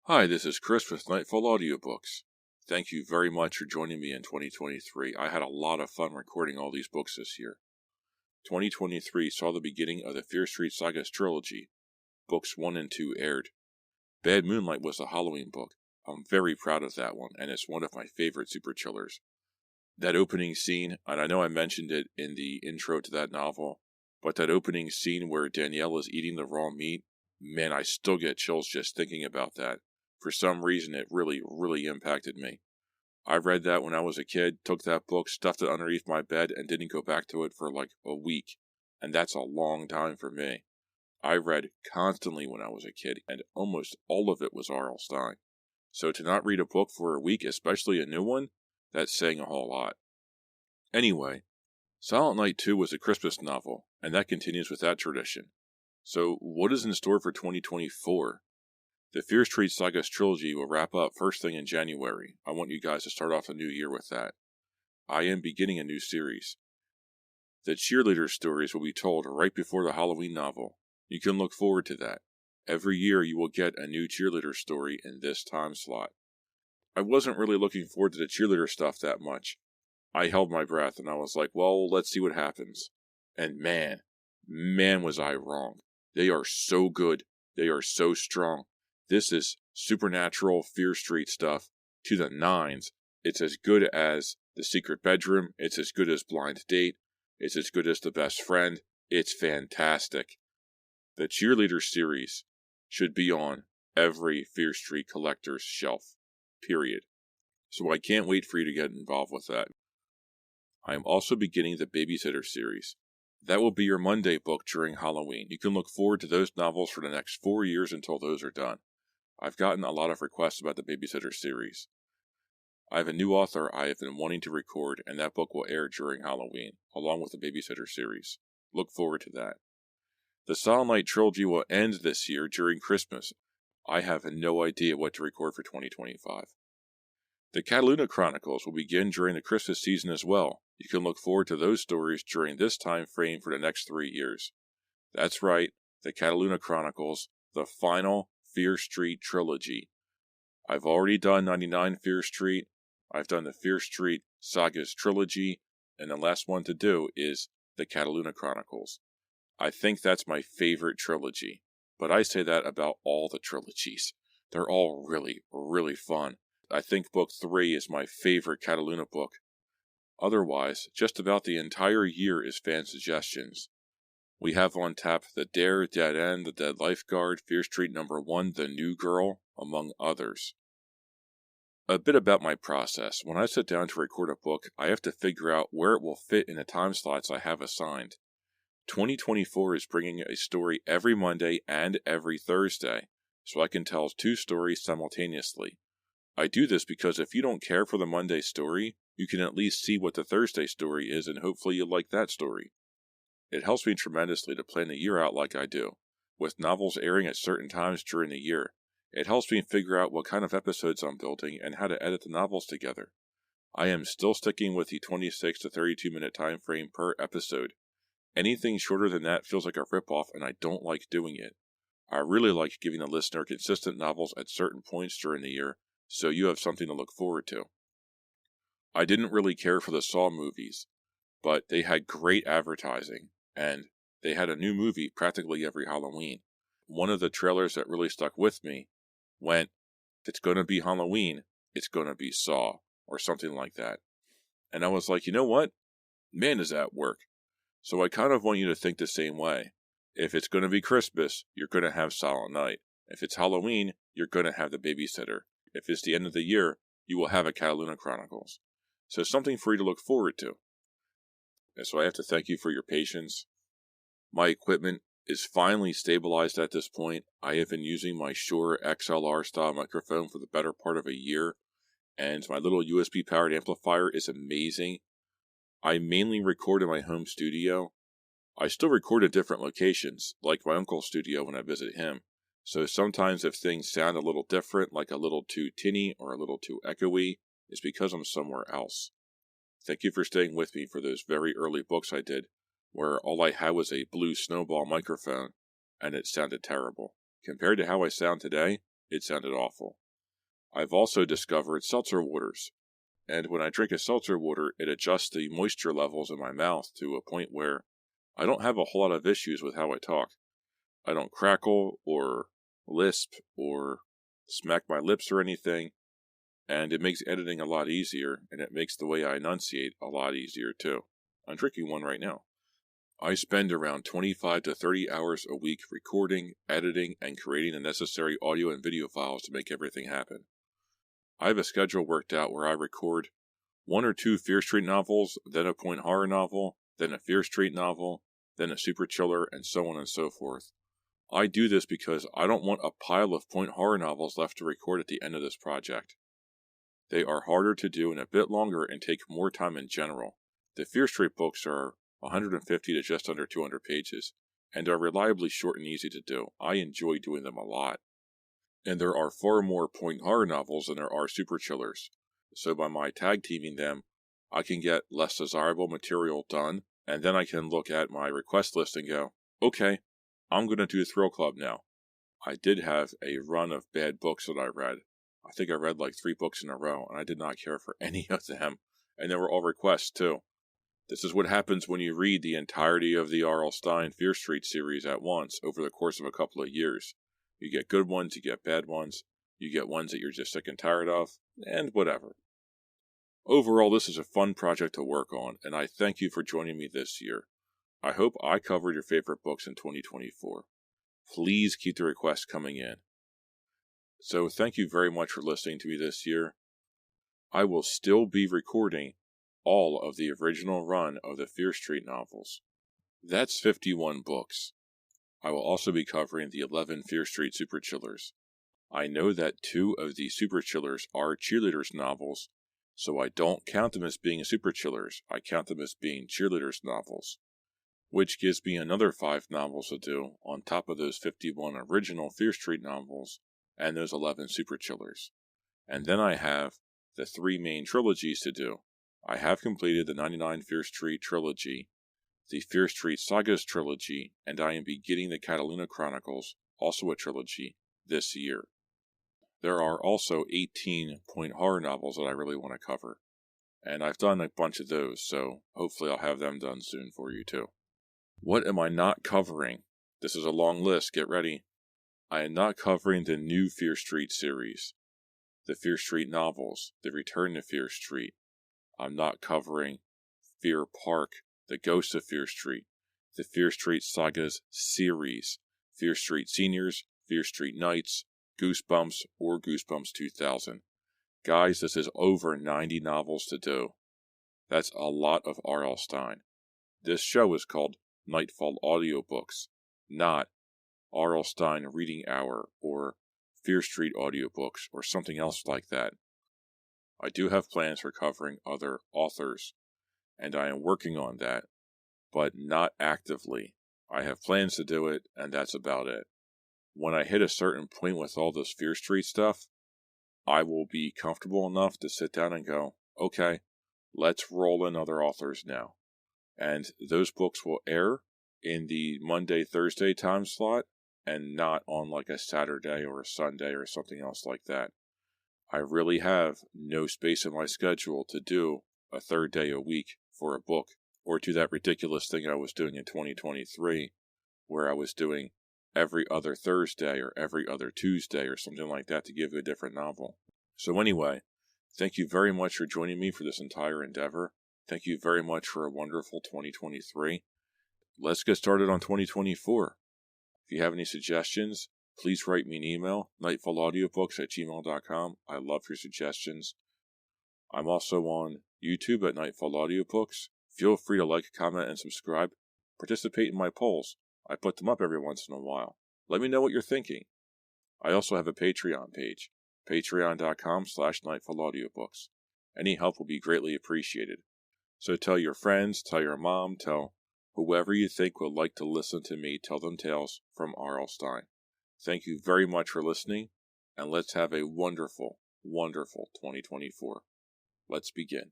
Hi, this is Chris with Nightfall Audiobooks. Thank you very much for joining me in 2023. I had a lot of fun recording all these books this year. 2023 saw the beginning of the Fear Street Sagas trilogy. Books 1 and 2 aired. Bad Moonlight was a Halloween book. I'm very proud of that one, and it's one of my favorite super chillers. That opening scene, and I know I mentioned it in the intro to that novel, but that opening scene where Danielle is eating the raw meat, man, I still get chills just thinking about that. For some reason, it really impacted me. I read that when I was a kid, took that book, stuffed it underneath my bed, and didn't go back to it for like a week. And that's a long time for me. I read constantly when I was a kid, and almost all of it was R.L. Stine. So to not read a book for a week, especially a new one, that's saying a whole lot. Anyway, Silent Night 2 was a Christmas novel, and that continues with that tradition. So what is in store for 2024? The Fear Street Sagas trilogy will wrap up first thing in January. I want you guys to start off the new year with that. I am beginning a new series. The cheerleader stories will be told right before the Halloween novel. You can look forward to that. Every year you will get a new cheerleader story in this time slot. I wasn't really looking forward to the cheerleader stuff that much. I held my breath and I was like, well, let's see what happens. And man was I wrong. They are so good. They are so strong. This is supernatural Fear Street stuff to the nines. It's as good as The Secret Bedroom. It's as good as Blind Date. It's as good as The Best Friend. It's fantastic. The Cheerleader series should be on every Fear Street collector's shelf. Period. So I can't wait for you to get involved with that. I am also beginning the Babysitter series. That will be your Monday book during Halloween. You can look forward to those novels for the next 4 years until those are done. I've gotten a lot of requests about the Babysitter series. I have a new author I have been wanting to record, and that book will air during Halloween, along with the Babysitter series. Look forward to that. The Silent Night trilogy will end this year during Christmas. I have no idea what to record for 2025. The Cataluna Chronicles will begin during the Christmas season as well. You can look forward to those stories during this time frame for the next 3 years. That's right, the Cataluna Chronicles, the final Fear Street trilogy. I've already done 99 Fear Street, I've done the Fear Street Sagas trilogy, and the last one to do is the Cataluna Chronicles. I think that's my favorite trilogy, but I say that about all the trilogies. They're all really fun. I think book 3 is my favorite Cataluna book. Otherwise, just about the entire year is fan suggestions. We have on tap The Dare, Dead End, The Dead Lifeguard, Fear Street No. 1, The New Girl, among others. A bit about my process. When I sit down to record a book, I have to figure out where it will fit in the time slots I have assigned. 2024 is bringing a story every Monday and every Thursday, so I can tell 2 stories simultaneously. I do this because if you don't care for the Monday story, you can at least see what the Thursday story is and hopefully you'll like that story. It helps me tremendously to plan the year out like I do. With novels airing at certain times during the year, it helps me figure out what kind of episodes I'm building and how to edit the novels together. I am still sticking with the 26 to 32 minute time frame per episode. Anything shorter than that feels like a ripoff and I don't like doing it. I really like giving the listener consistent novels at certain points during the year, so you have something to look forward to. I didn't really care for the Saw movies, but they had great advertising, and they had a new movie practically every Halloween. One of the trailers that really stuck with me went, if it's going to be Halloween, it's going to be Saw, or something like that. And I was like, you know what? Man, does that work. So I kind of want you to think the same way. If it's going to be Christmas, you're going to have Silent Night. If it's Halloween, you're going to have The Babysitter. If it's the end of the year, you will have a Cataluna Chronicles. So something for you to look forward to. And so I have to thank you for your patience. My equipment is finally stabilized at this point. I have been using my Shure XLR style microphone for the better part of a year, and my little USB powered amplifier is amazing. I mainly record in my home studio. I still record at different locations, like my uncle's studio when I visit him. So sometimes if things sound a little different, like a little too tinny or a little too echoey, it's because I'm somewhere else. Thank you for staying with me for those very early books I did, where all I had was a blue snowball microphone, and it sounded terrible. Compared to how I sound today, It sounded awful. I've also discovered seltzer waters, and when I drink a seltzer water, it adjusts the moisture levels in my mouth to a point where I don't have a whole lot of issues with how I talk. I don't crackle or lisp or smack my lips or anything, and it makes editing a lot easier, and it makes the way I enunciate a lot easier too. I'm drinking one right now. I spend around 25 to 30 hours a week recording, editing, and creating the necessary audio and video files to make everything happen. I have a schedule worked out where I record 1 or 2 Fear Street novels, then a point horror novel, then a Fear Street novel, then a super chiller, and so on and so forth. I do this because I don't want a pile of point horror novels left to record at the end of this project. They are harder to do and a bit longer and take more time in general. The Fear Street books are 150 to just under 200 pages, and are reliably short and easy to do. I enjoy doing them a lot. And there are far more point horror novels than there are super chillers, so by my tag teaming them, I can get less desirable material done, and then I can look at my request list and go, okay, I'm going to do Thrill Club now. I did have a run of bad books that I read. I think I read like 3 books in a row, and I did not care for any of them, and they were all requests too. This is what happens when you read the entirety of the R.L. Stine Fear Street series at once over the course of a couple of years. You get good ones, you get bad ones, you get ones that you're just sick and tired of, and whatever. Overall, this is a fun project to work on, and I thank you for joining me this year. I hope I covered your favorite books in 2024. Please keep the requests coming in. So thank you very much for listening to me this year. I will still be recording all of the original run of the Fear Street novels. That's 51 books. I will also be covering the 11 Fear Street Super Chillers. I know that 2 of the Super Chillers are Cheerleaders novels, so I don't count them as being Super Chillers. I count them as being Cheerleaders novels, which gives me another 5 novels to do on top of those 51 original Fear Street novels and those 11 Super Chillers. And then I have the 3 main trilogies to do. I have completed the 99 Fear Street trilogy, the Fear Street Sagas trilogy, and I am beginning the Catalina Chronicles, also a trilogy, this year. There are also 18 point horror novels that I really want to cover, and I've done a bunch of those, so hopefully I'll have them done soon for you too. What am I not covering? This is a long list, get ready. I am not covering the new Fear Street series, the Fear Street novels, the Return to Fear Street. I'm not covering Fear Park, the Ghost of Fear Street, the Fear Street Sagas series, Fear Street Seniors, Fear Street Nights, Goosebumps, or Goosebumps 2000. Guys, this is over 90 novels to do. That's a lot of R.L. Stine. This show is called Nightfall Audiobooks, not R.L. Stine Reading Hour or Fear Street Audiobooks or something else like that. I do have plans for covering other authors, and I am working on that, but not actively. I have plans to do it, and that's about it. When I hit a certain point with all this Fear Street stuff, I will be comfortable enough to sit down and go, okay, let's roll in other authors now. And those books will air in the Monday-Thursday time slot, and not on like a Saturday or a Sunday or something else like that. I really have no space in my schedule to do a 3rd day a week for a book, or do that ridiculous thing I was doing in 2023, where I was doing every other Thursday or every other Tuesday or something like that to give you a different novel. So anyway, thank you very much for joining me for this entire endeavor. Thank you very much for a wonderful 2023. Let's get started on 2024. If you have any suggestions, please write me an email, nightfallaudiobooks@gmail.com. I love your suggestions. I'm also on YouTube at Nightfall Audiobooks. Feel free to like, comment, and subscribe. Participate in my polls. I put them up every once in a while. Let me know what you're thinking. I also have a Patreon page, patreon.com/nightfallaudiobooks. Any help will be greatly appreciated. So tell your friends, tell your mom, tell whoever you think would like to listen to me tell them tales from R.L. Stine. Thank you very much for listening, and let's have a wonderful, wonderful 2024. Let's begin.